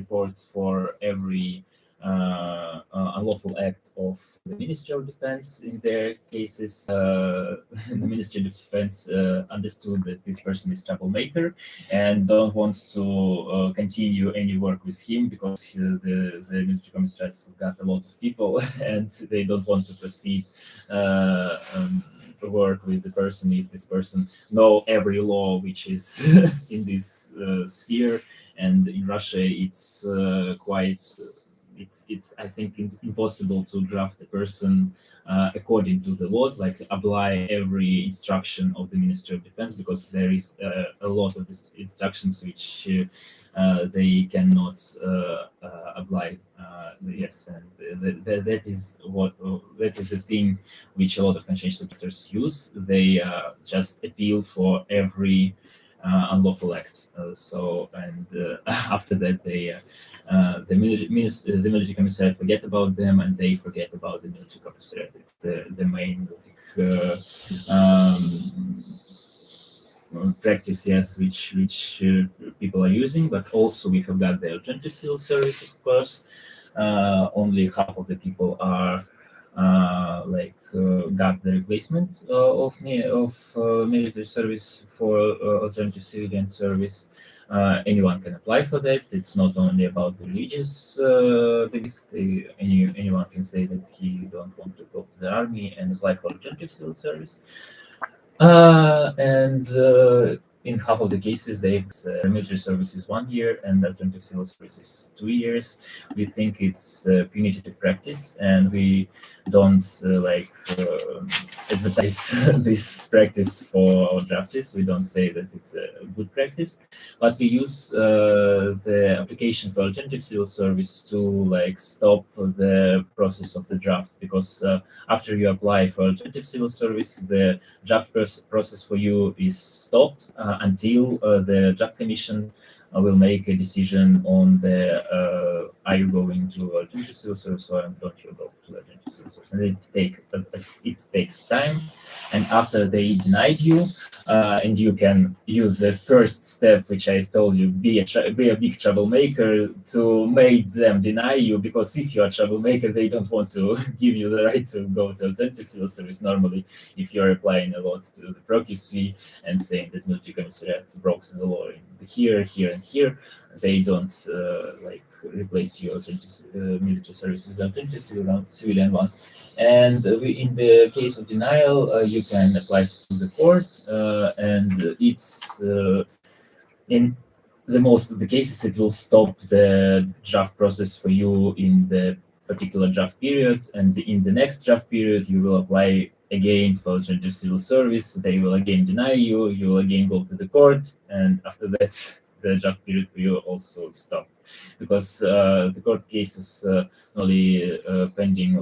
reports for every unlawful act of the Ministry of Defense. In their cases, the Ministry of Defense understood that this person is troublemaker and don't want to continue any work with him because the military commissariats got a lot of people and they don't want to proceed work with the person if this person know every law which is in this sphere. And in Russia, it's quite. It's I think impossible to draft a person according to the law, like apply every instruction of the Ministry of Defense, because there is a lot of these instructions which they cannot apply. Yes, and that is a thing which a lot of conscientious objectors use. They just appeal for every unlawful act. After that, they the military commissariat forget about them, and they forget about the military commissariat. It's the main practice, yes, which people are using. But also we have got the alternative civil service, of course. Only half of the people are got the replacement of military service for alternative civilian service. Anyone can apply for that. It's not only about religious beliefs. Anyone can say that he don't want to go to the army and apply for alternative civil service. In half of the cases, military service is 1 year and alternative civil service is 2 years. We think it's punitive practice, and we don't advertise this practice for our draftees. We don't say that it's a good practice, but we use the application for alternative civil service to stop the process of the draft, because after you apply for alternative civil service, the draft process for you is stopped until the draft commission will make a decision on the are you going to alternative civil service or don't you go to alternative civil service, and it takes time. And after they denied you, and you can use the first step, which I told you, be a big troublemaker to make them deny you, because if you are a troublemaker, they don't want to give you the right to go to alternative civil service. Normally, if you are applying a lot to the procuracy and saying that military commissariat broke the law in here, and here, they don't replace your military service with alternative civilian one. And in the case of denial, you can apply to the court, and it's in the most of the cases it will stop the draft process for you in the particular draft period, and in the next draft period you will apply again for alternative civil service. They will again deny you. You will again go to the court, and after that the draft period for you also stopped, because the court cases only pending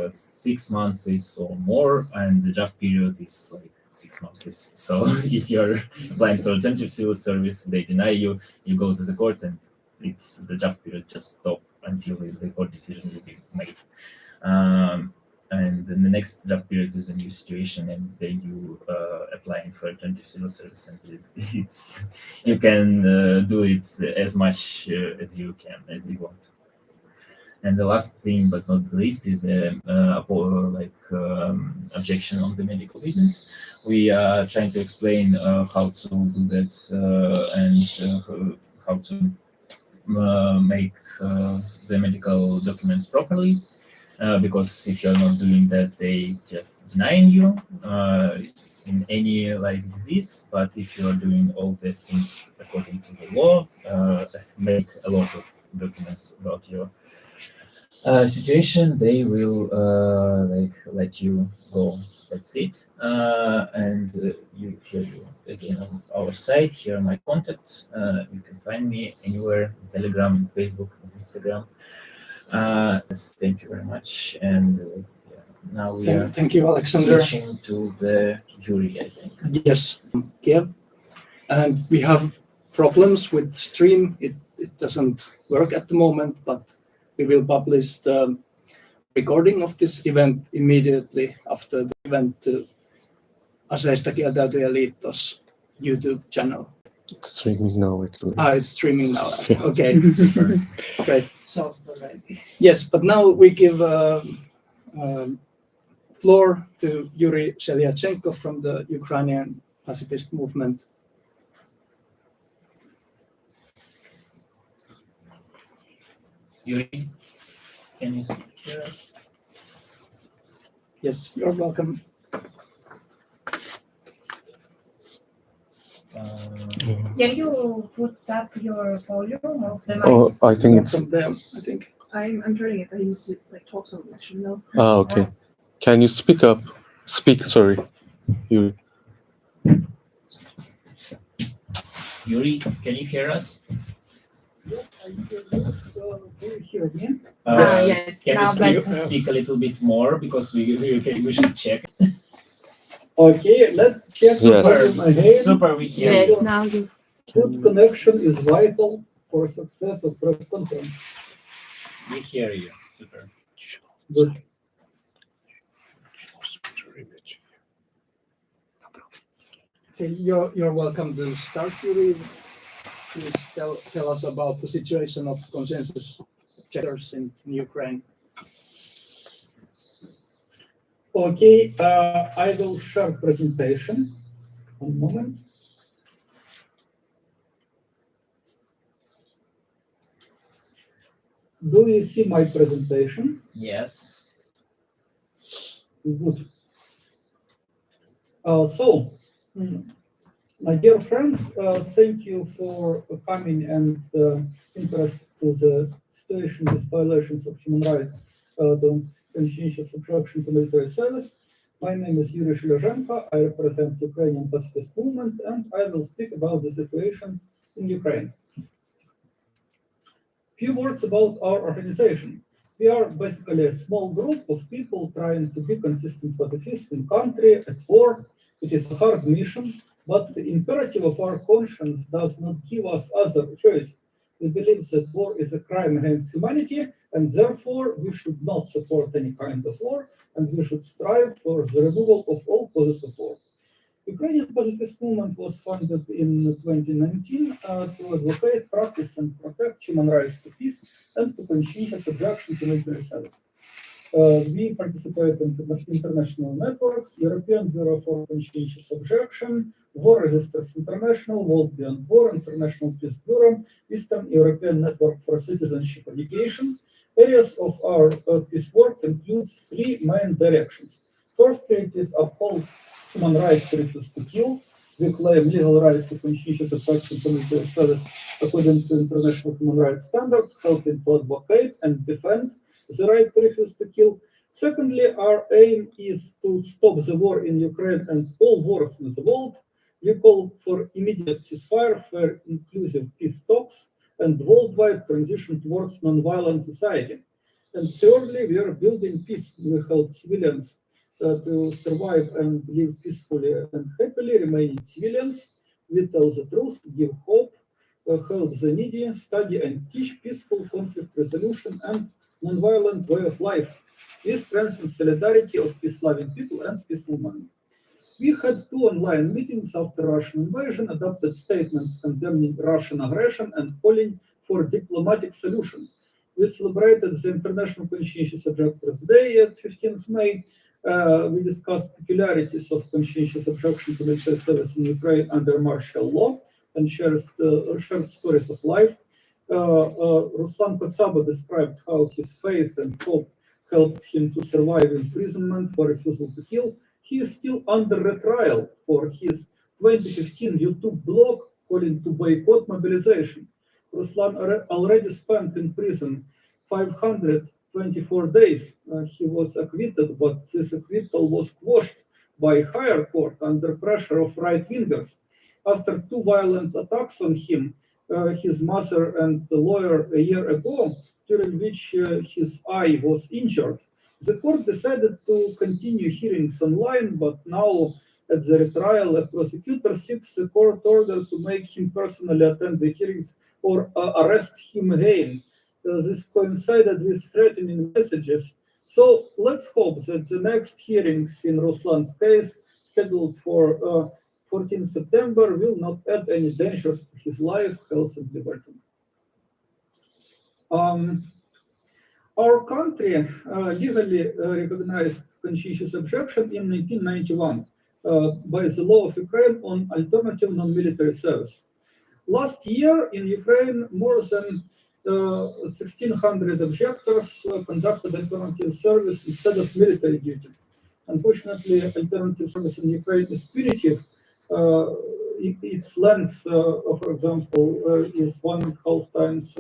6 months or more, and the draft period is 6 months. So if you're applying for alternative civil service, they deny you, you go to the court, and the draft period just stops until the court decision will be made. And then the next draft period is a new situation, and then you applying for alternative civil service, and you can do it as much as you can, as you want. And the last thing, but not the least, is the objection on the medical business. We are trying to explain how to do that and how to make the medical documents properly. Because if you're not doing that, they just denying you in any disease. But if you're doing all the things according to the law, make a lot of documents about your situation, they will let you go. That's it. And here you again on our site. Here are my contacts. You can find me anywhere: Telegram, Facebook, Instagram. Thank you very much. And now we are thank you, Alexander. switching to the Yurii, I think. Yes, Kiev. And we have problems with stream. It doesn't work at the moment, but we will publish the recording of this event immediately after the event to Aseista Kieltäytyjien liitos YouTube channel. It's streaming now, actually. It's streaming now. Yeah. Okay, great. So already. Yes, but now we give floor to Yurii Sheliazhenko from the Ukrainian pacifist movement. Yurii, can you hear us? Yes, you're welcome. Can you put up your volume of the mic? Oh, I think it's. From them, I think. I'm turning it. I need to like talk something actually. No. Okay. Can you speak up? Speak, sorry. You. Yurii, can you hear us? Yes, I hear you. So, do you hear me? Yes, Can now you better. speak a little bit more because we should check. Okay, let's check Yes. the volume again. Super, we hear Yes, you. now yes. Good connection is vital for success of press conference. We hear you. Super. Good. Okay, you're welcome to start, Yurii. Please tell us about the situation of conscientious objectors in Ukraine. Okay, I will share presentation. One moment. Do you see my presentation? Yes. Good. My dear friends, thank you for coming and interest to the situation with violations of human rights, the conscientious objection to military service. My name is Yurii Sheliazhenko. I represent Ukrainian pacifist movement, and I will speak about the situation in Ukraine. Few words about our organization. We are basically a small group of people trying to be consistent pacifists in country, at war. It is a hard mission, but the imperative of our conscience does not give us other choice. We believe that war is a crime against humanity, and therefore we should not support any kind of war, and we should strive for the removal of all causes of war. Ukrainian pacifist movement was founded in 2019 to advocate, practice, and protect human rights to peace and to conscientious objection to military service. We participate in international networks, European Bureau for Conscientious Objection, War Resisters International, World Beyond War, International Peace Bureau, Eastern European Network for Citizenship Education. Areas of our peace work includes three main directions. Firstly, it is uphold human rights to refuse to kill. We claim legal right to conscientious objection to military service according to international human rights standards, helping to advocate and defend the right to refuse to kill. Secondly, our aim is to stop the war in Ukraine and all wars in the world. We call for immediate ceasefire, fair, inclusive peace talks, and worldwide transition towards non-violent society. And thirdly, we are building peace. We help civilians to survive and live peacefully and happily, remaining civilians. We tell the truth, give hope, help the needy, study and teach peaceful conflict resolution and non-violent way of life. We strengthen solidarity of peace-loving people and peace movement. We had 2 online meetings after Russian invasion, adopted statements condemning Russian aggression and calling for diplomatic solution. We celebrated the International Conscientious Objectors Day at 15th May. We discussed peculiarities of conscientious objection to military service in Ukraine under martial law and shared stories of life. Ruslan Kotsaba described how his faith and hope helped him to survive imprisonment for refusal to kill. He is still under retrial for his 2015 YouTube blog calling to boycott mobilization. Ruslan already spent in prison 524 days. He was acquitted, but this acquittal was quashed by higher court under pressure of right-wingers. After 2 violent attacks on him, his mother and the lawyer a year ago, during which his eye was injured, the court decided to continue hearings online, but now at the retrial, a prosecutor seeks a court order to make him personally attend the hearings or arrest him again. This coincided with threatening messages. So let's hope that the next hearings in Ruslan's case, scheduled for 14 September will not add any dangers to his life, health, and liberty. Our country legally recognized conscientious objection in 1991 by the law of Ukraine on alternative non-military service. Last year in Ukraine, more than 1,600 objectors conducted alternative service instead of military duty. Unfortunately, alternative service in Ukraine is punitive. Its length, for example, is 1.5 times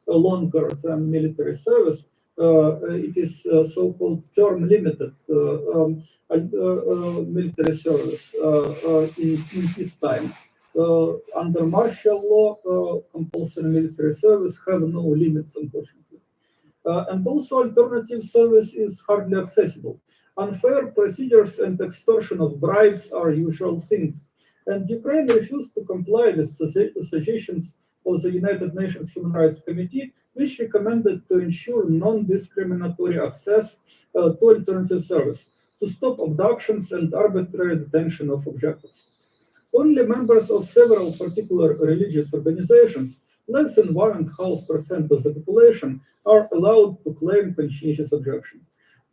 longer than military service. It is so-called term limited military service in peacetime. Under martial law, compulsory military service have no limits, unfortunately. And also alternative service is hardly accessible. Unfair procedures and extortion of bribes are usual things. And Ukraine refused to comply with suggestions of the United Nations Human Rights Committee, which recommended to ensure non-discriminatory access to alternative service, to stop abductions and arbitrary detention of objectors. Only members of several particular religious organizations, less than 1.5% of the population, are allowed to claim conscientious objection.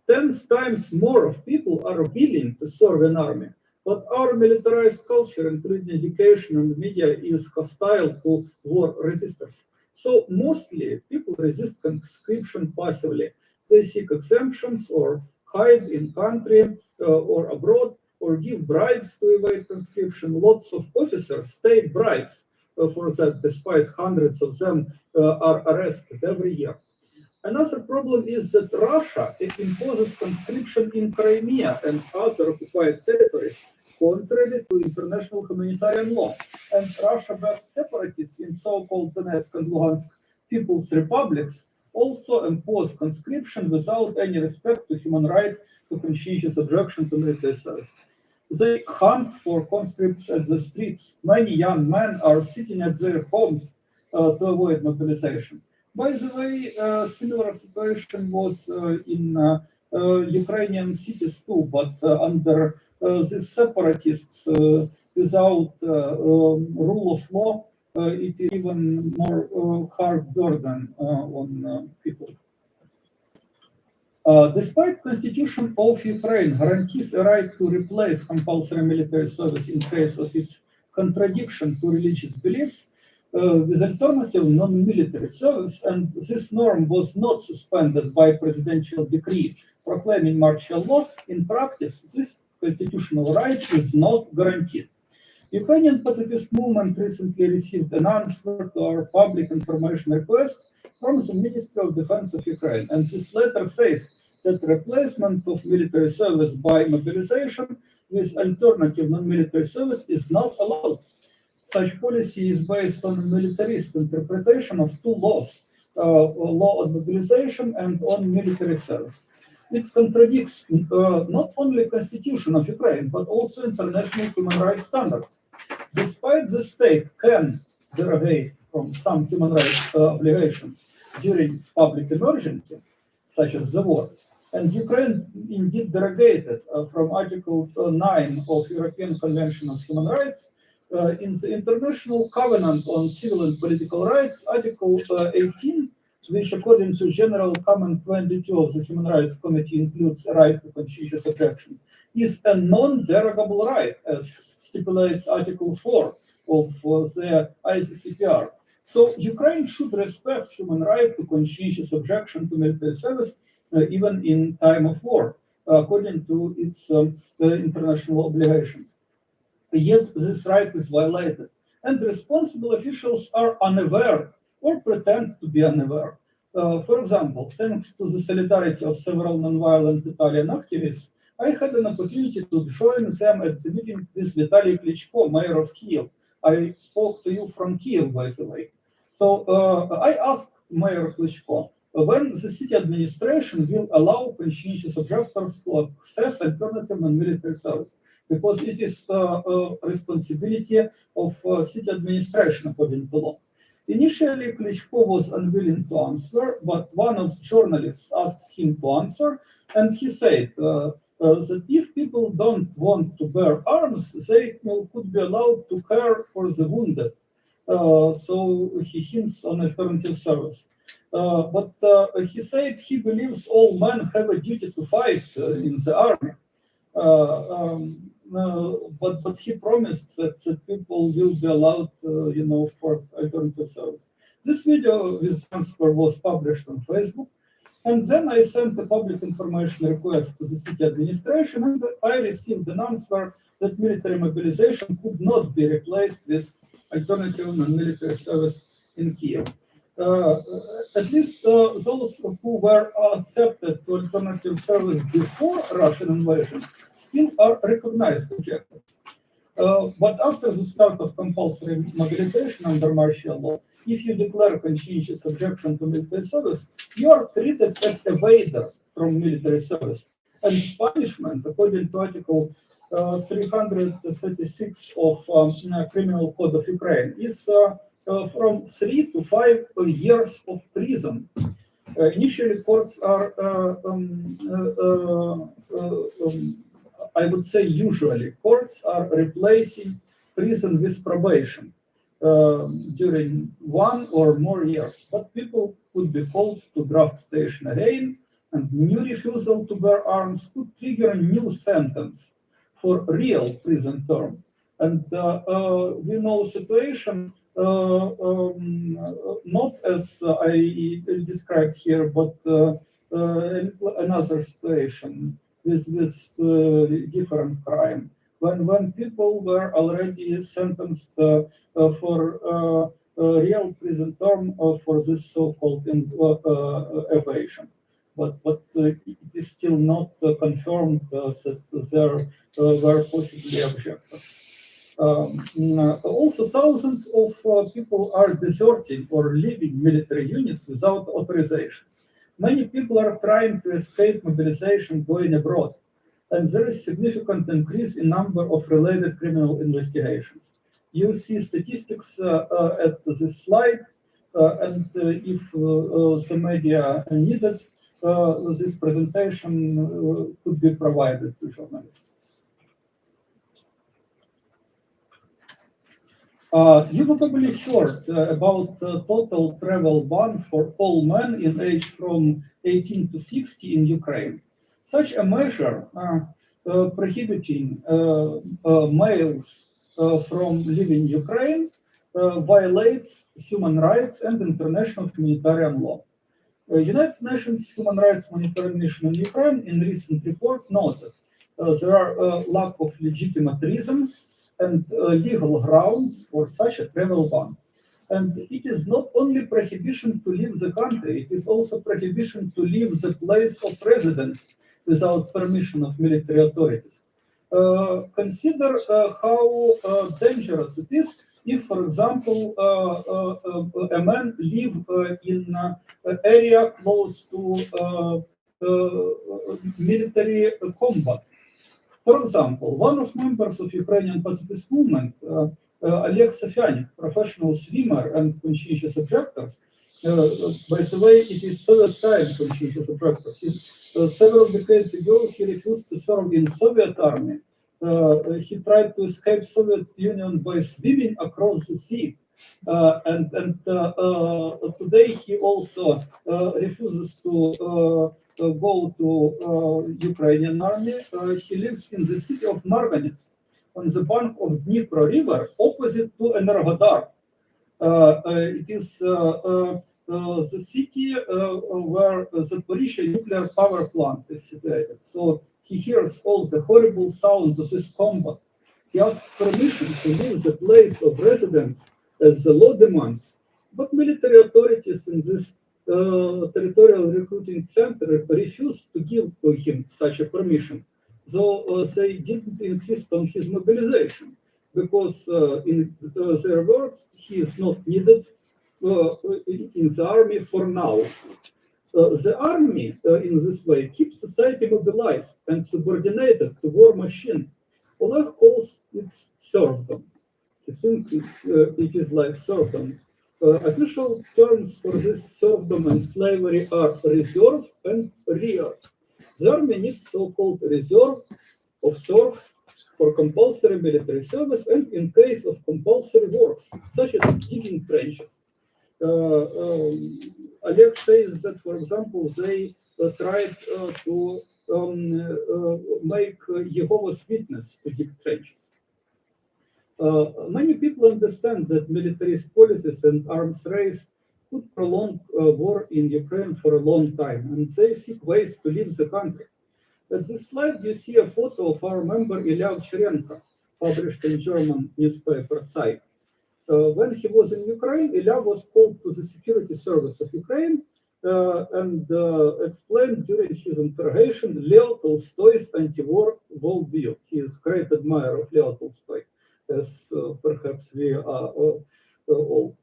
10 times more of people are willing to serve in army, but our militarized culture, including education and media, is hostile to war resistors. So mostly people resist conscription passively. They seek exemptions or hide in country or abroad, or give bribes to evade conscription. Lots of officers take bribes for that, despite hundreds of them are arrested every year. Another problem is that Russia imposes conscription in Crimea and other occupied territories, contrary to international humanitarian law. And Russia-backed separatists in so-called Donetsk and Luhansk People's Republics also impose conscription without any respect to human right to conscientious objection to military service. They hunt for conscripts at the streets. Many young men are sitting at their homes to avoid mobilization. By the way, similar situation was in Ukrainian cities too, but under these separatists, without rule of law, it is even more hard burden on people. Despite Constitution of Ukraine guarantees a right to replace compulsory military service in case of its contradiction to religious beliefs with alternative non-military service, and this norm was not suspended by presidential decree proclaiming martial law, in practice this constitutional right is not guaranteed. Ukrainian pacifist movement recently received an answer to our public information request from the Ministry of Defense of Ukraine. And this letter says that replacement of military service by mobilization with alternative non-military service is not allowed. Such policy is based on a militarist interpretation of two laws, law on mobilization and on military service. It contradicts not only Constitution of Ukraine, but also international human rights standards. Despite the state can derogate from some human rights obligations during public emergency, such as the war, and Ukraine indeed derogated from Article 9 of European Convention of Human Rights, in the International Covenant on Civil and Political Rights, Article 18, which according to General Comment 22 of the Human Rights Committee includes a right to conscientious objection, is a non-derogable right, as stipulates Article 4 of the ICCPR. So Ukraine should respect human right to conscientious objection to military service, even in time of war, according to its international obligations. Yet this right is violated, and responsible officials are unaware or pretend to be unaware. For example, thanks to the solidarity of several nonviolent Italian activists, I had an opportunity to join them at the meeting with Vitaly Klitschko, mayor of Kiev. I spoke to you from Kiev, by the way. So I asked Mayor Klitschko when the city administration will allow conscientious objectors to access alternative non-military service, because it is a responsibility of city administration according to law. Initially, Klitschko was unwilling to answer, but one of the journalists asked him to answer, and he said, that if people don't want to bear arms, they could be allowed to care for the wounded. So he hints on alternative service. But he said he believes all men have a duty to fight in the army. But he promised that people will be allowed, for alternative service. This video with answer was published on Facebook. And then I sent a public information request to the city administration, and I received an answer that military mobilization could not be replaced with alternative non-military service in Kiev. At least those who were accepted to alternative service before Russian invasion still are recognized objectors. But after the start of compulsory mobilization under martial law, if you declare conscientious objection to military service, you are treated as evader from military service. And punishment, according to Article 336 of Criminal Code of Ukraine, is from 3 to 5 years of prison. Initially, courts are, I would say usually, courts are replacing prison with probation during 1 or more years. But people could be called to draft station again, and new refusal to bear arms could trigger a new sentence for real prison term. And we know situation not as I described here, but another situation with different crime. When people were already sentenced for real prison term for this so-called evasion. But it is still not confirmed that there were possibly objectors. Also, thousands of people are deserting or leaving military units without authorization. Many people are trying to escape mobilization going abroad, and there is significant increase in number of related criminal investigations. You see statistics at this slide, and if the media needed, this presentation could be provided to journalists. You probably heard about total travel ban for all men in age from 18 to 60 in Ukraine. Such a measure prohibiting males from leaving Ukraine violates human rights and international humanitarian law. United Nations Human Rights Monitoring Mission in Ukraine in recent report noted there are lack of legitimate reasons and legal grounds for such a travel ban. And it is not only prohibition to leave the country, it is also prohibition to leave the place of residence without permission of military authorities. Consider how dangerous it is if, for example, a man live in an area close to military combat. For example, one of members of Ukrainian pacifist movement, Oleg Safyanin, professional swimmer and conscientious objectors, by the way, it is Soviet time conscientious objector. Several decades ago, he refused to serve in Soviet army. He tried to escape Soviet Union by swimming across the sea. And today he also refuses to go to Ukrainian army. He lives in the city of Marganets on the bank of Dnipro River, opposite to Energodar. It is the city where the Zaporizhzhia nuclear power plant is situated. So he hears all the horrible sounds of this combat. He asks permission to leave the place of residence as the law demands. But military authorities in this territorial recruiting center refused to give to him such a permission. So they didn't insist on his mobilization because, in their words, he is not needed in the army for now. The army, in this way, keeps society mobilized and subordinated to war machine. Oleg calls it serfdom. He thinks it is like serfdom. Official terms for this serfdom and slavery are reserve and rear. The army needs so-called reserve of serfs for compulsory military service and in case of compulsory works, such as digging trenches. Oleg says that, for example, they tried to make Jehovah's Witness to dig trenches. Many people understand that militarist policies and arms race could prolong war in Ukraine for a long time, and they seek ways to leave the country. At this slide, you see a photo of our member Yurii Sheliazhenko, published in German newspaper Zeit. When he was in Ukraine, Ilya was called to the security service of Ukraine and explained during his interrogation Leo Tolstoy's anti-war worldview. He is a great admirer of Leo Tolstoy, as perhaps we are all.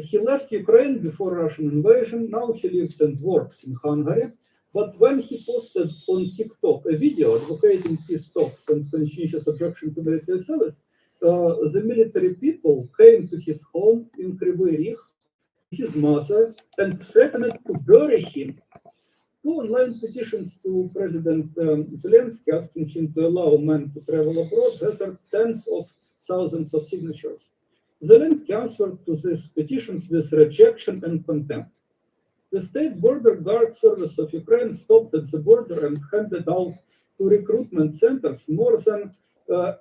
He left Ukraine before Russian invasion. Now he lives and works in Hungary. But when he posted on TikTok a video advocating peace talks and conscientious objection to military service, the military people came to his home in Kryvyi Rih, his mother, and threatened to bury him. Two online petitions to President Zelensky asking him to allow men to travel abroad gathered tens of thousands of signatures. Zelensky answered to these petitions with rejection and contempt. The State Border Guard Service of Ukraine stopped at the border and handed out to recruitment centers more than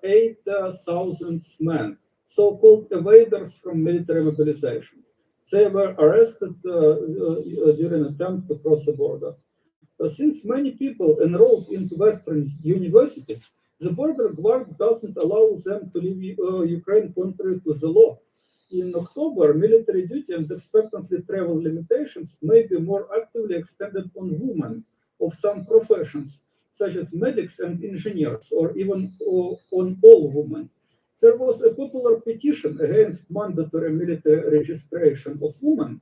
8,000 men, so-called evaders from military mobilizations. They were arrested during an attempt to cross the border. Since many people enrolled into Western universities, the Border Guard doesn't allow them to leave Ukraine contrary to the law. In October, military duty and expectantly travel limitations may be more actively extended on women of some professions, such as medics and engineers, or even on all women. There was a popular petition against mandatory military registration of women,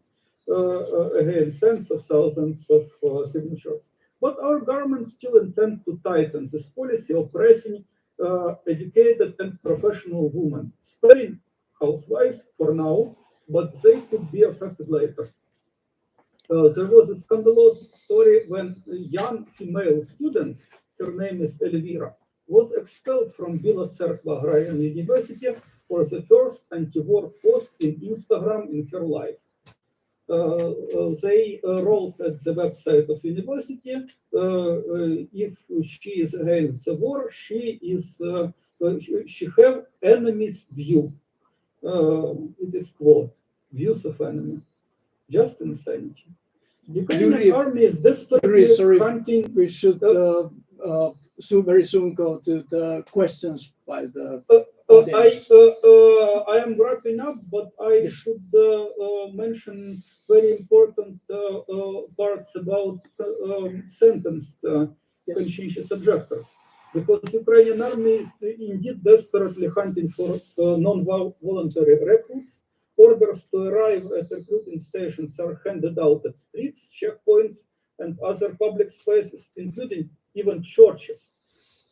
again, tens of thousands of signatures. But our government still intends to tighten this policy, oppressing educated and professional women, sparing housewives for now, but they could be affected later. There was a scandalous story when a young female student, her name is Elvira, was expelled from Bila Tserkva Agrarian University for the first anti-war post in Instagram in her life. They wrote at the website of university, if she is against the war, she have enemy's view. It is quote, views of enemy. Just insanity. Ukrainian army is desperately hunting. We should very soon go to the questions by the audience. I am wrapping up, but I should mention very important parts about sentenced conscientious objectors. Because Ukrainian army is indeed desperately hunting for non-voluntary recruits. Orders to arrive at recruiting stations are handed out at streets, checkpoints, and other public spaces, including even churches.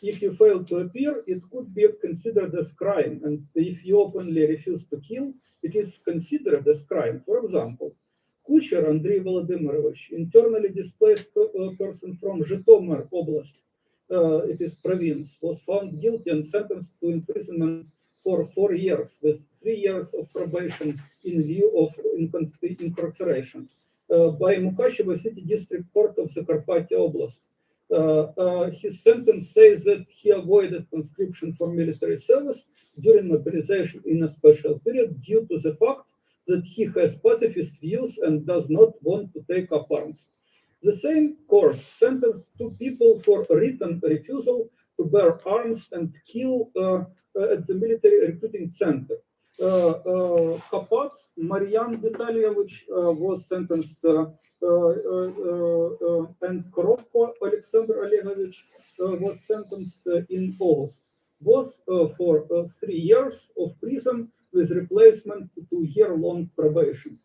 If you fail to appear, it could be considered as crime, and if you openly refuse to kill, it is considered as crime. For example, Kucher Andrei Volodymyrovich, internally displaced person from Zhytomyr Oblast, it is province, was found guilty and sentenced to imprisonment for 4 years with 3 years of probation in view of incarceration by Mukashevo City District Court of Zakarpattia Oblast. His sentence says that he avoided conscription for military service during mobilization in a special period due to the fact that he has pacifist views and does not want to take up arms. The same court sentenced 2 people for written refusal to bear arms and kill at the military recruiting center. Kapats Marian Vitalievich was sentenced, and Koropko Alexander Olegovich was sentenced in August, both for 3 years of prison with replacement to year-long probation.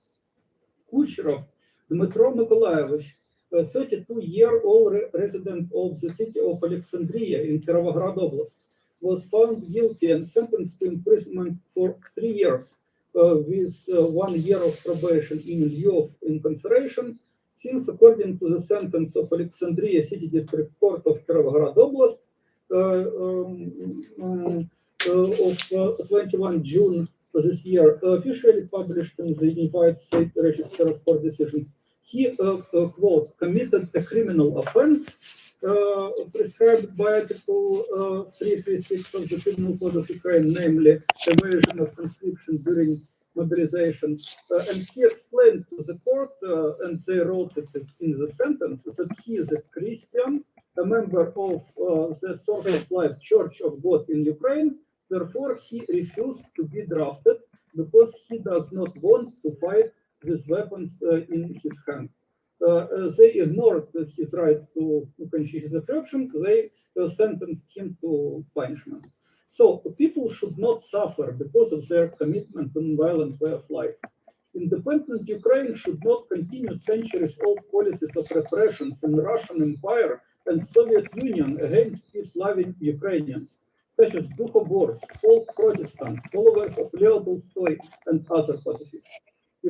Kucherov Dmitro Nikolaevich, a 32-year-old resident of the city of Alexandria in Kirovograd Oblast, was found guilty and sentenced to imprisonment for 3 years with 1 year of probation in lieu of incarceration. since according to the sentence of Alexandria City District Court of Kirovograd Oblast of 21 June this year, officially published in the Unified State Register of Court Decisions, he, quote, committed a criminal offense prescribed by Article 336 of the Penal Code of Ukraine, namely evasion of conscription during mobilization. And he explained to the court, and they wrote it in the sentence, that he is a Christian, a member of the Source of Life Church of God in Ukraine. Therefore, he refused to be drafted because he does not want to fight with weapons in his hand. They ignored his right to conscientious objection. They sentenced him to punishment. So people should not suffer because of their commitment to nonviolent way of life. Independent Ukraine should not continue centuries-old policies of repressions in the Russian Empire and Soviet Union against peace-loving Ukrainians, such as Dukhobors, folk Protestants, followers of Leo Tolstoy, and other pacifist.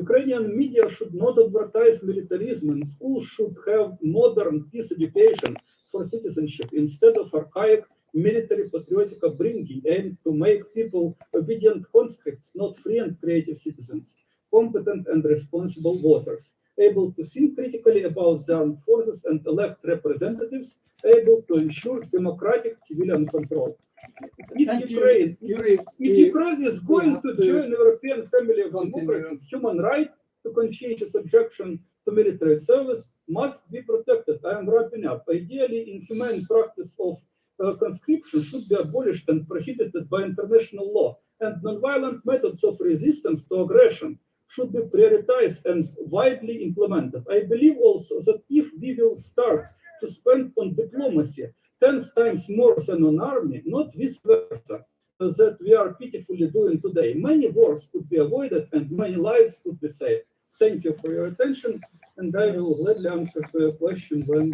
Ukrainian media should not advertise militarism, and schools should have modern peace education for citizenship instead of archaic military patriotic upbringing aimed to make people obedient conscripts, not free and creative citizens, competent and responsible voters, able to think critically about the armed forces and elect representatives, able to ensure democratic civilian control. If Ukraine is going to join the European family of democracies, human right to conscientious objection to military service must be protected. I am wrapping up. Ideally, inhumane practice of conscription should be abolished and prohibited by international law, and nonviolent methods of resistance to aggression should be prioritized and widely implemented. I believe also that if we will start to spend on diplomacy 10 times more than on army, not vice versa, that we are pitifully doing today, many wars could be avoided and many lives could be saved. Thank you for your attention, and I will gladly answer to your question when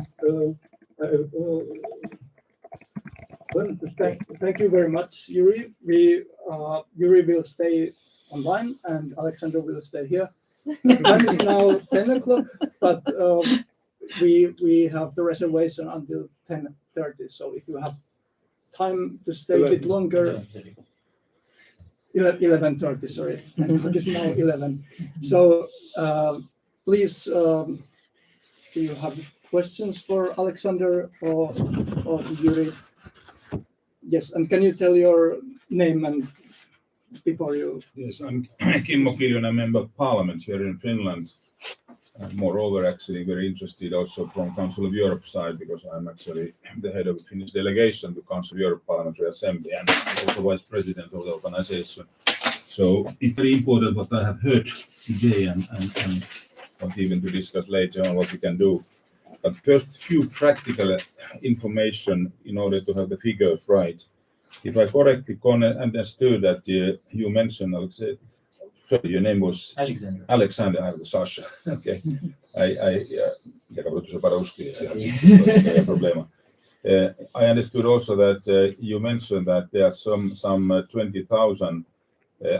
Thank you very much, Yurii. Yurii will stay online and Alexander will stay here. The time is now 10 o'clock, but we have the reservation until 10:30. So if you have time to stay a bit longer, 11:30, sorry. It is now 11. So please, do you have questions for Alexander or Yurii? Yes, and can you tell your name and before you? Yes, I'm Kimmo Kiljunen, Member of Parliament here in Finland. Moreover, actually very interested also from Council of Europe side, because I'm actually the head of the Finnish delegation to Council of Europe Parliamentary Assembly and also Vice President of the organization. So it's very important what I have heard today and what even to discuss later on what we can do. But first, few practical information in order to have the figures right. If I correctly understood that you mentioned, sorry, your name was Alexander Sasha. Okay. I understood also that you mentioned that there are some 20,000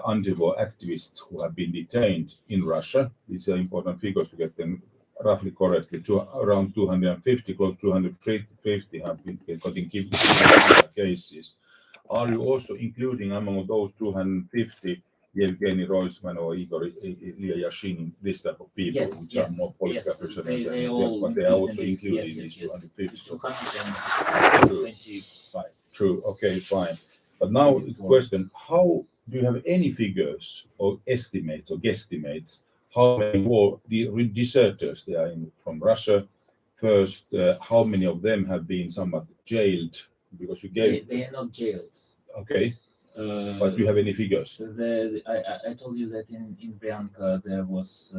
anti-war activists who have been detained in Russia. These are important figures to get them roughly correctly. Around 250, close to 250 have been getting killed in cases. Are you also including among those 250 Yevgeny Roisman or Igor Sheliazhenko, this type of people, Yes, which are more political prisoners, but they are also included in these 250. 225. True. Okay, fine. But now the question: how do you have any figures or estimates or guesstimates? How many war deserters there are from Russia? First, how many of them have been somewhat jailed? Because you gave they are not jailed. Okay, but do you have any figures? I told you that in Bryanka there was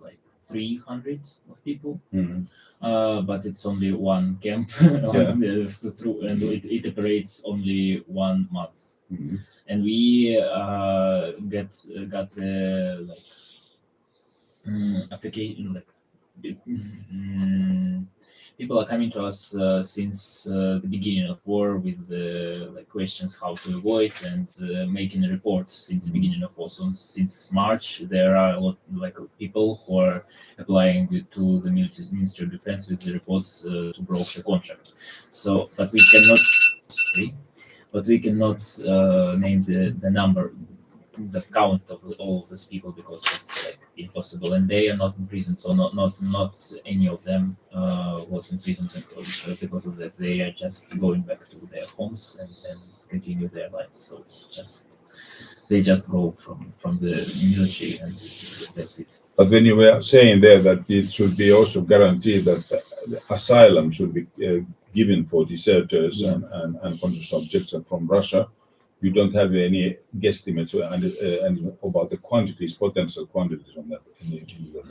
like 300 of people, but it's only one camp, and it operates only 1 month. And we got the application, people people are coming to us since the beginning of war with like questions how to avoid and making reports since the beginning of war. So since March, there are a lot like people who are applying to the Ministry of Defense with the reports to broke the contract. So, but we cannot. Sorry, but we cannot name the number, the count of all of these people because it's like impossible, and they are not in prison. So not any of them was in prison because of that. They are just going back to their homes and then continue their lives. So it's just they just go from the military and that's it. But when you were saying there that it should be also guaranteed that asylum should be given for deserters and conscientious objectors from Russia, you don't have any guesstimates and about the quantities, potential quantities on that.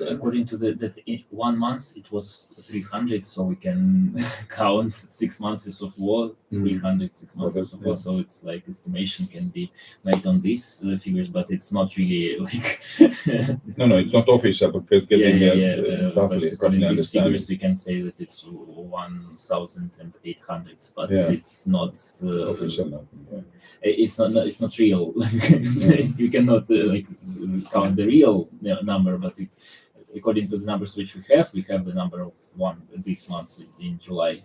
According to that in 1 month it was 300, so we can count 6 months of war, 300 6 months of war. So it's like estimation can be made on these figures, but it's not really like. No, it's not official, but getting roughly. According to these figures, we can say that it's 1,800, but it's not official. It's not real. You cannot count the real number, but according to the numbers which we have the number of this month is in July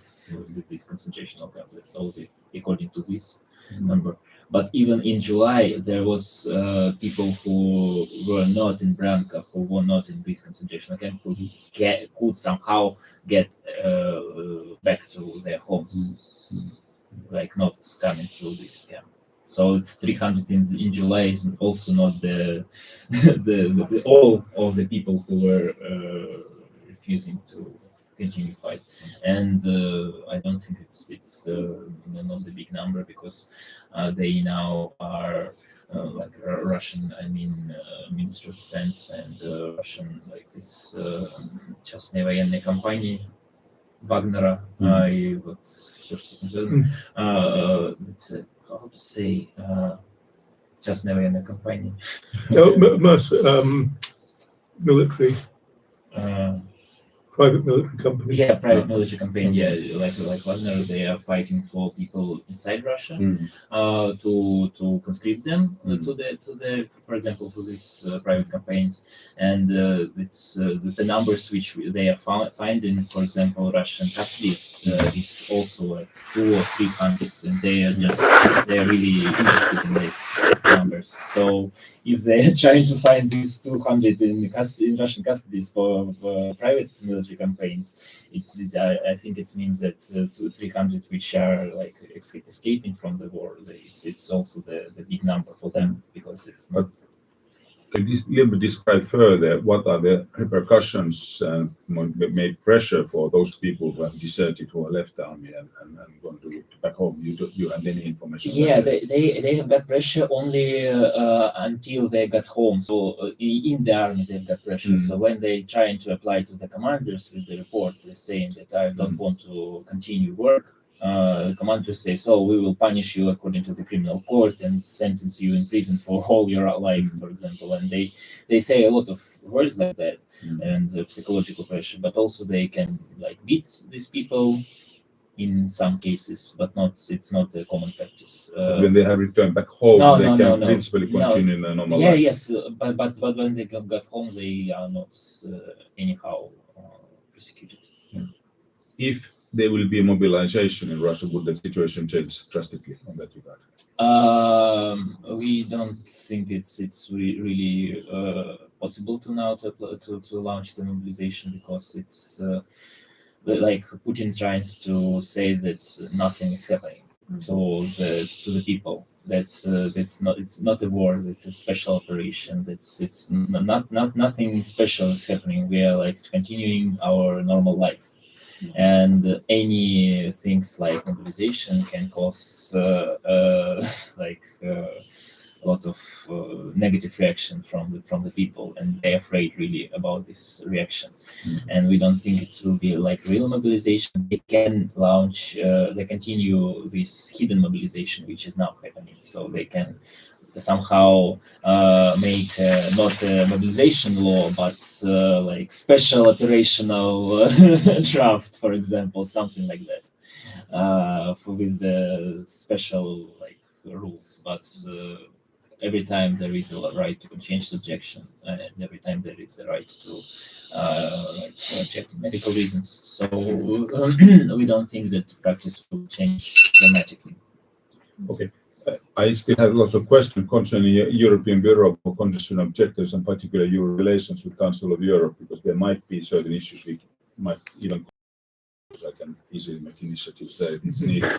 with this concentration camp. So according to this number. But even in July, there was people who were not in Branka, who were not in this concentration camp, who could somehow get back to their homes, like not coming through this camp. So it's 300 in July is also not the all of the people who were refusing to continue fight. And I don't think it's not the big number because they now are like Russian, Ministry of Defense and Russian like this частные военные компании Вагнера и вот все что it's how to say частная военная компания. Military. Private military company. Yeah, private military company. Yeah, like Wagner, they are fighting for people inside Russia to conscript them to the for example to these private campaigns, and it's the numbers which they are finding. For example, Russian custodies is also like 200 or 300, and they are really interested in these numbers. So if they are trying to find these 200 in Russian custodies for private military campaigns, I think it means that 300 which are like escaping from the war, it's also the big number for them because it's not. Can you a little bit describe further what are the repercussions and made pressure for those people who have deserted, who are left the army and gone to back home? You have any information? Yeah, they have got pressure only until they got home. So in the army they've got pressure. So when they trying to apply to the commanders with the report, they're saying that I don't want to continue work. The commanders say, so we will punish you according to the criminal court and sentence you in prison for all your life, for example. And they say a lot of words like that and psychological pressure, but also they can like beat these people in some cases, but it's not a common practice. When they have returned back home, they can principally continue in their normal life. Yes, but when they got home, they are not anyhow persecuted. If there will be a mobilization in Russia, would the situation change drastically on that regard? We don't think it's really possible to now to launch the mobilization because it's like Putin tries to say that nothing is happening to the people. It's not a war. It's a special operation. It's not nothing special is happening. We are like continuing our normal life. And any things like mobilization can cause like a lot of negative reaction from the people, and they're afraid really about this reaction. And we don't think it will be like real mobilization. They can launch, they continue this hidden mobilization which is now happening. So they can somehow make not a mobilization law, but like special operational draft, for example, something like that, with the special like rules. But every time there is a right to conscientious objection, and every time there is a right to like object medical reasons. So we don't think that practice will change dramatically. Okay. I still have lots of questions concerning European Bureau of Conscientious Objectors, and particularly your relations with Council of Europe, because there might be certain issues we might even. I can easily make initiatives there if it's needed.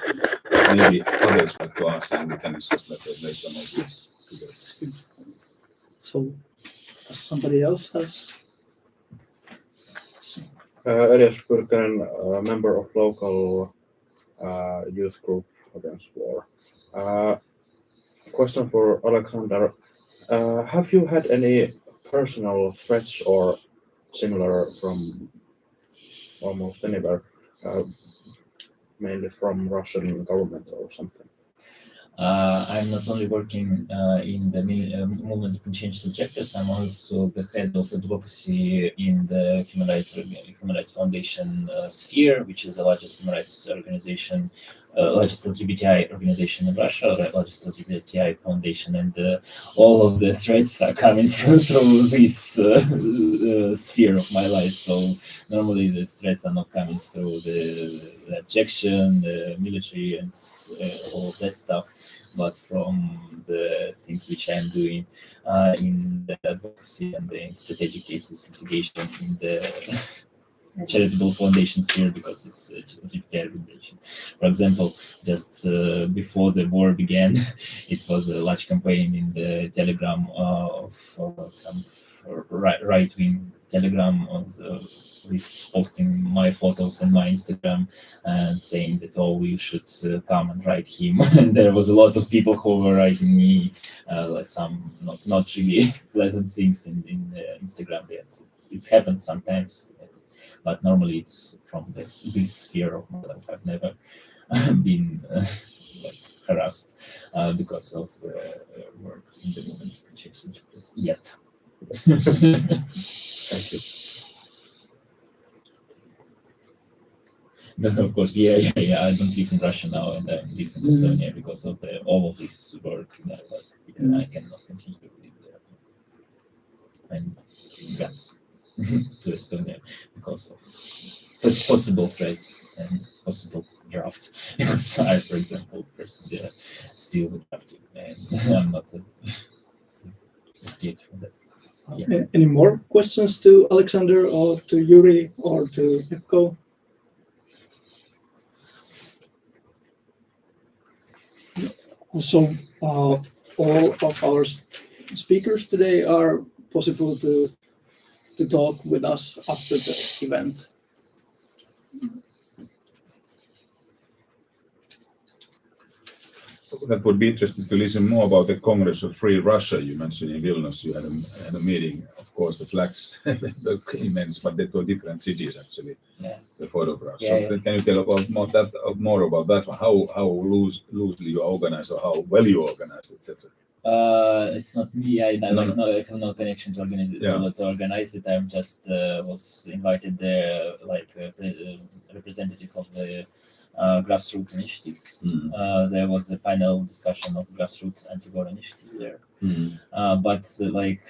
Maybe others like to ask, and we can discuss that later on this together. So, does somebody else has? Elias Pyrkänen, a member of local youth group against war. Question for Alexander. Have you had any personal threats or similar from almost anywhere, mainly from Russian government or something? I'm not only working in the movement of Conscientious Objectors, I'm also the head of advocacy in the Human Rights Foundation sphere, which is the largest human rights organization, largest LGBTI organization in Russia, or largest LGBTI foundation, and all of the threats are coming through this sphere of my life. So normally these threats are not coming through the objection, the military, and all of that stuff, but from the things which I'm doing in the advocacy and the strategic cases litigation in the charitable foundations here, because it's a LGBT organization. For example, just before the war began, it was a large campaign in the Telegram of some right-wing Telegram of this posting my photos and my Instagram and saying that, oh, we should come and write him. And there was a lot of people who were writing me some not really pleasant things in Instagram. Yes, it happens sometimes, but normally it's from this sphere of my life. I've never been like harassed because of work in the movement of Conscientious Objectors yet. Thank you. No, of course, yeah. I don't live in Russia now, and I live in Estonia because of all of this work. I cannot continue to live there. And guns to Estonia because of possible threats and possible draft. Because I, for example, personally still drafting, and I'm not escaped from that. Yeah. Any more questions to Alexander or to Yurii or to Epco? Also, all of our speakers today are possible to talk with us after the event. That would be interesting to listen more about the Congress of Free Russia. You mentioned in Vilnius you had a meeting. Of course, the flags were immense, but they were different cities actually. Yeah. The photographs. Yeah, so can you tell more about that? How loosely you organize, or how well you organize, etc. It's not me. I have no connection to organize it. Yeah. To organize it, I'm just was invited there, like representative of the grassroots initiative. There was a panel discussion of grassroots anti-war initiative there. But like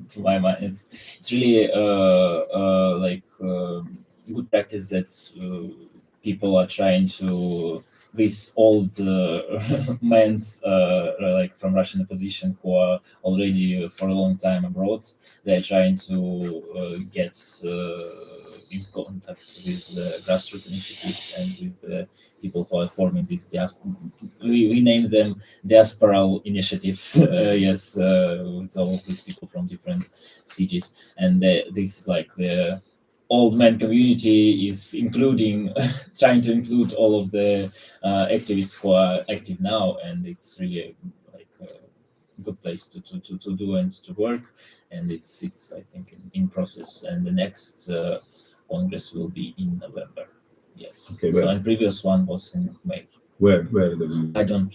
to my mind, it's really good practice that people are trying to these old men's like from Russian opposition who are already for a long time abroad. They're trying to get in contact with the grassroots initiatives and with the people who are forming these we name them diasporal initiatives. Yes, with all of these people from different cities, and this is like the old man community is including trying to include all of the activists who are active now, and it's really like a good place to do and to work, and it's I think in process, and the next Congress will be in November. Yes. Okay, so the previous one was in May. Where the I don't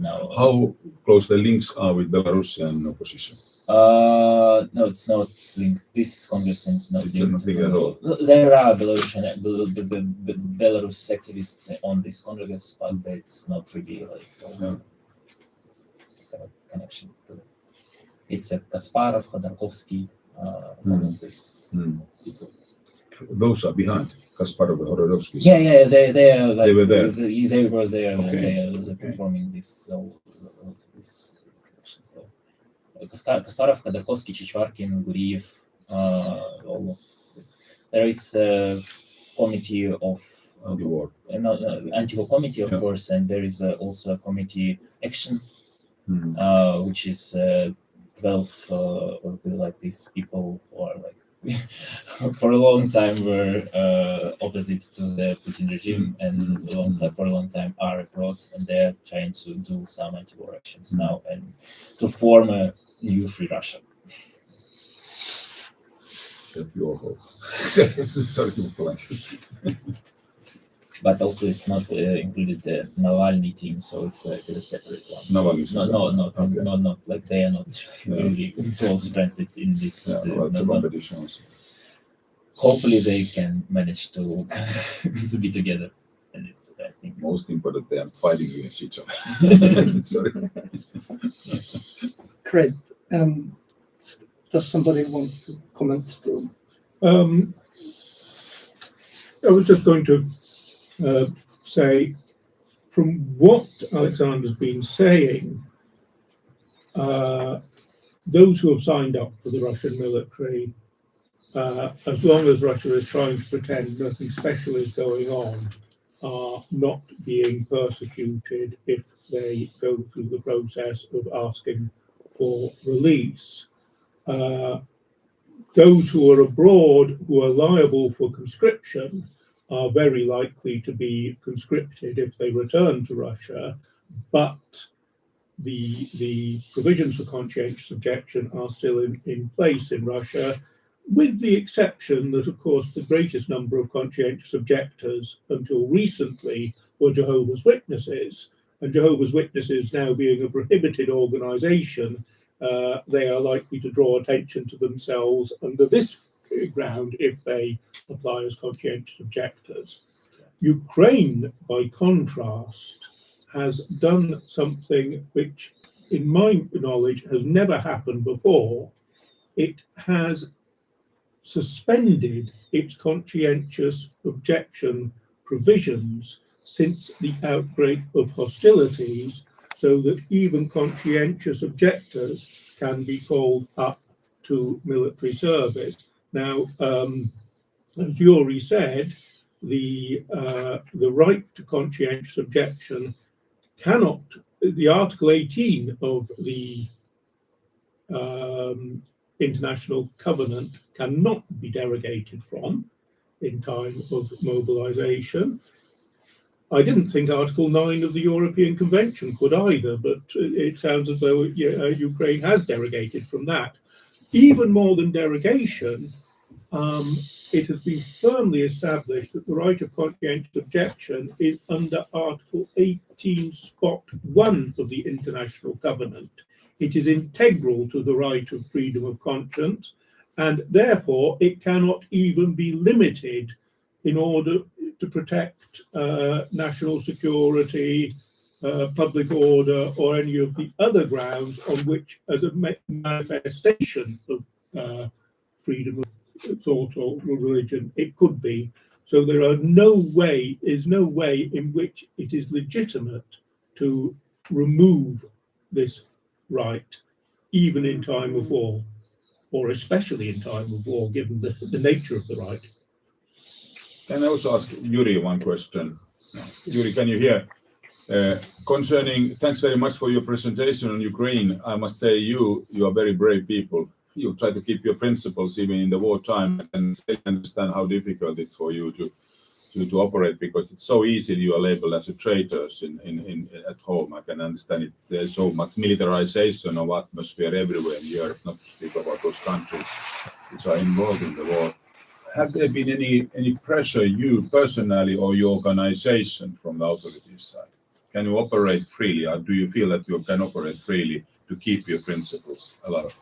know. how close the links are with Belarusian opposition? No, it's not linked. This congress is not It's linked. not linked at all. There are Belarus activists on this congress, but it's not really like No. kind of connection to it. It's a Kasparov, Khodorkovsky, one of these people. Those are behind Kasparov and Horodowski. Yeah, they are like They were there. They were there. And Okay. they are performing this this. So, Kasparov, Khodorkovsky, Chichvarkin, Guriev, all of it. There is a committee of Anti-war. anti-war committee, of Yeah. course, and there is also a committee action, which is 12 or like these people who are like for a long time were opposites to the Putin regime, and for a long time are abroad, and they're trying to do some anti-war actions now and to form a new free Russia. That's your hope. Sorry to play. But also it's not included the Navalny team, so it's a separate one. Navalny So not like they are not really close friends. It's in this. Yeah, well, it's a competition also. Hopefully they can manage to to be together, and it's I think Most important, they are fighting against each other. Sorry. Great. Does somebody want to comment still? I was just going to say, from what Alexander's been saying, those who have signed up for the Russian military, as long as Russia is trying to pretend nothing special is going on, are not being persecuted if they go through the process of asking for release. Those who are abroad who are liable for conscription are very likely to be conscripted if they return to Russia, but the provisions for conscientious objection are still in place in Russia, with the exception that, of course, the greatest number of conscientious objectors until recently were Jehovah's Witnesses, and Jehovah's Witnesses now being a prohibited organization, they are likely to draw attention to themselves under this ground if they apply as conscientious objectors. Ukraine, by contrast, has done something which, in my knowledge, has never happened before. It has suspended its conscientious objection provisions since the outbreak of hostilities, so that even conscientious objectors can be called up to military service. Now, as Yurii said, the right to conscientious objection cannot, the Article 18 of the International Covenant cannot be derogated from in time of mobilization. I didn't think Article 9 of the European Convention could either, but it sounds as though Ukraine has derogated from that. Even more than derogation, it has been firmly established that the right of conscientious objection is under Article 18(1) of the International Covenant. It is integral to the right of freedom of conscience, and therefore it cannot even be limited in order to protect national security, public order, or any of the other grounds on which, as a manifestation of freedom of thought or religion, it could be. So there is no way in which it is legitimate to remove this right, even in time of war, or especially in time of war, given the nature of the right. Can I also ask Yurii one question? Yurii, can you hear? Thanks very much for your presentation on Ukraine. I must say you are very brave people. You try to keep your principles even in the wartime, and I understand how difficult it's for you to operate, because it's so easily you are labeled as a traitors in at home. I can understand it. There's so much militarization of atmosphere everywhere in Europe, not to speak about those countries which are involved in the war. Have there been any pressure, you personally or your organization, from the authorities' side? can you operate freely, or do you feel that you can operate freely to keep your principles alive?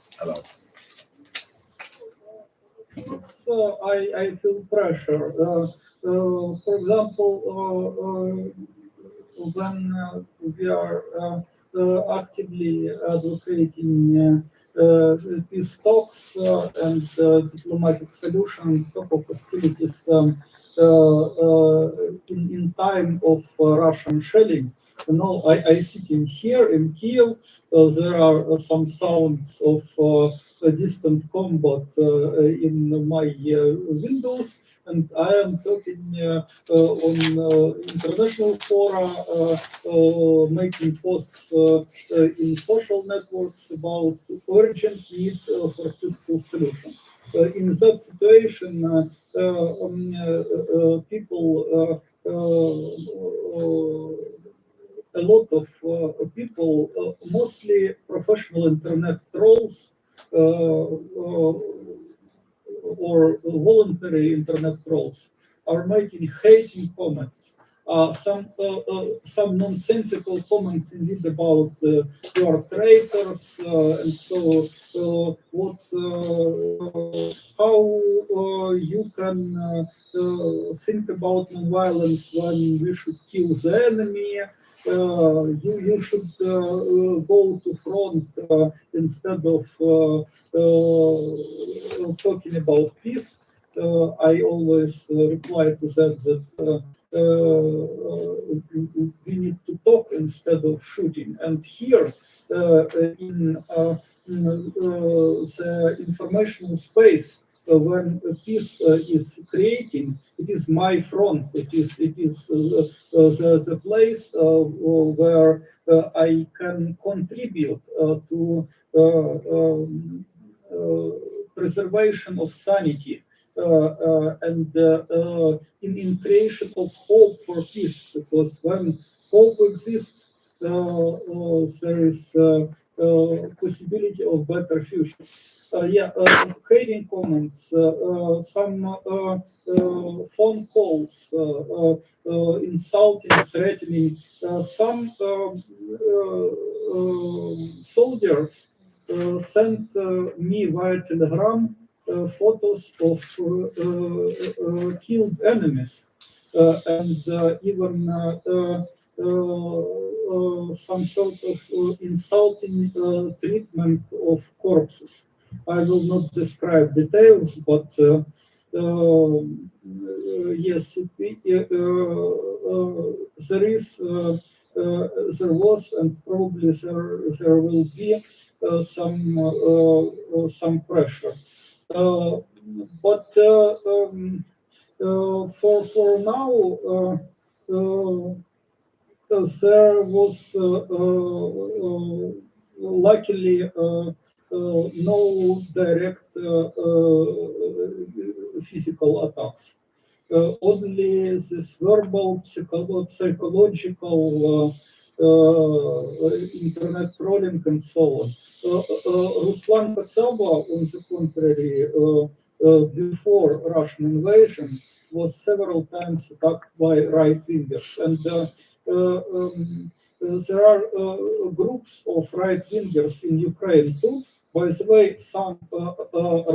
So I feel pressure. For example, when we are actively advocating peace talks and diplomatic solutions of hostilities in time of Russian shelling. You know, I sitting here in Kiev. There are some sounds of distant combat in my windows, and I am talking on international fora, making posts in social networks about urgent need for peaceful solution. In that situation, people, a lot of people, mostly professional internet trolls, or voluntary internet trolls, are making hating comments. Some nonsensical comments indeed about you are traitors, and so how you can think about non-violence when we should kill the enemy. You should go to front instead of talking about peace. I always reply to that we need to talk instead of shooting. And here in the informational space, when peace is creating, it is my front. It is the place where I can contribute to preservation of sanity and in creation of hope for peace. Because when hope exists, there is possibility of better future. Hating comments, some phone calls, insulting, threatening. Some soldiers sent me via telegram photos of killed enemies, and even some sort of insulting treatment of corpses. I will not describe details, but yes, there was, and probably there will be some pressure. But for now, there was luckily no direct physical attacks. Only this verbal, psychological, internet trolling and so on. Ruslan Katsaba, on the contrary, before Russian invasion, was several times attacked by right-wingers. And there are groups of right-wingers in Ukraine too. By the way, some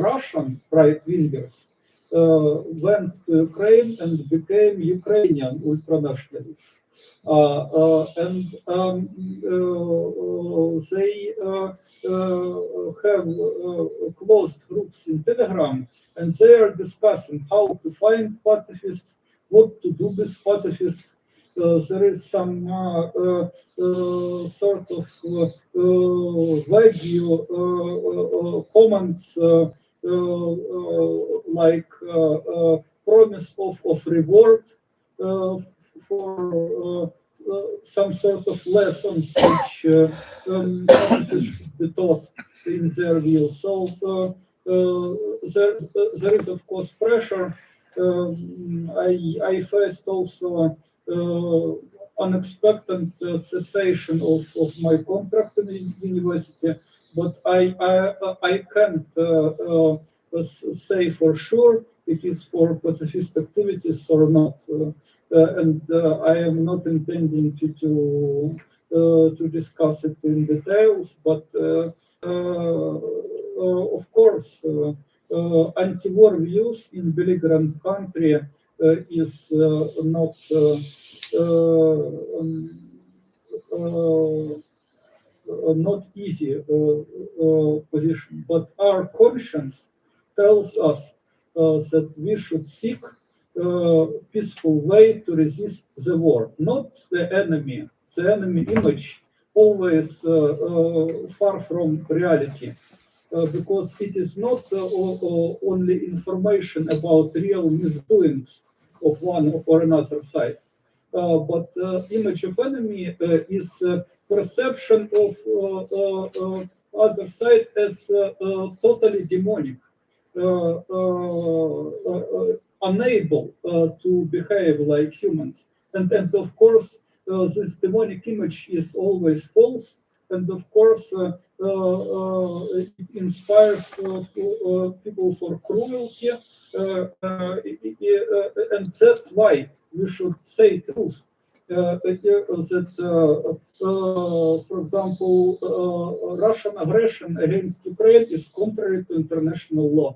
Russian right-wingers went to Ukraine and became Ukrainian ultranationalists. And they have closed groups in Telegram, and they are discussing how to find pacifists, what to do with pacifists. There is some sort of vague comments like promise of reward for some sort of lessons which should be taught in their view. So there is of course pressure. I faced also unexpected cessation of my contract in the university, but I can't say for sure it is for pacifist activities or not. And I am not intending to discuss it in details, but of course, anti-war views in belligerent country is not not easy position, but our conscience tells us that we should seek peaceful way to resist the war, not the enemy. The enemy image always far from reality, because it is not only information about real misdoings of one or another side, but image of enemy is perception of other side as totally demonic, unable to behave like humans. And of course, this demonic image is always false. And of course, it inspires people for cruelty. And that's why we should say truth. That, for example, Russian aggression against Ukraine is contrary to international law.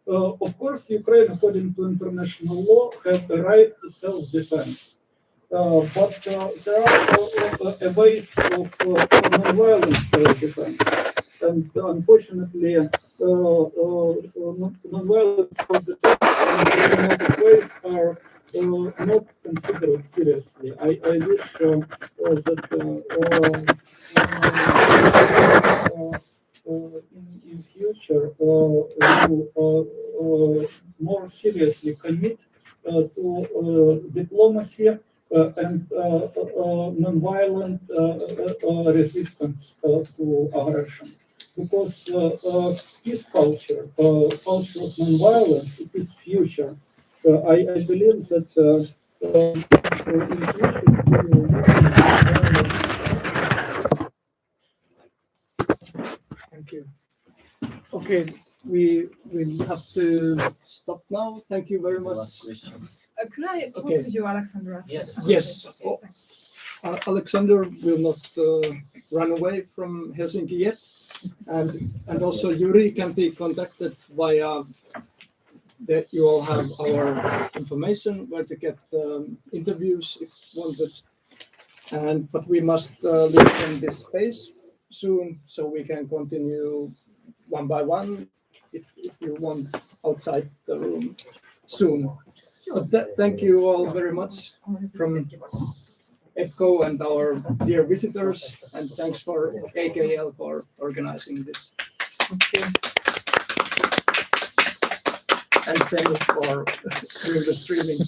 Of course, Ukraine, according to international law, have a right to self-defense. But there are ways of non-violent self-defense. And unfortunately, non-violent self-defense in diplomatic ways are not considered seriously. I wish that in future you more seriously commit to diplomacy and non-violent resistance to aggression. Because peace culture, culture of non-violence, it is future. I believe that in future we will Thank you. Okay, we will have to stop now. Thank you very much. Last question. Could I talk Okay. to you, Alexander? Yes. Yes. Okay, thanks. Alexander will not run away from Helsinki yet, and also Yurii can be contacted via that you all have our information where to get interviews if wanted. But we must leave from this space soon, so we can continue one by one if you want outside the room soon. But thank you all very much from EPCO and our dear visitors, and thanks for AKL for organizing this. And same for doing the streaming.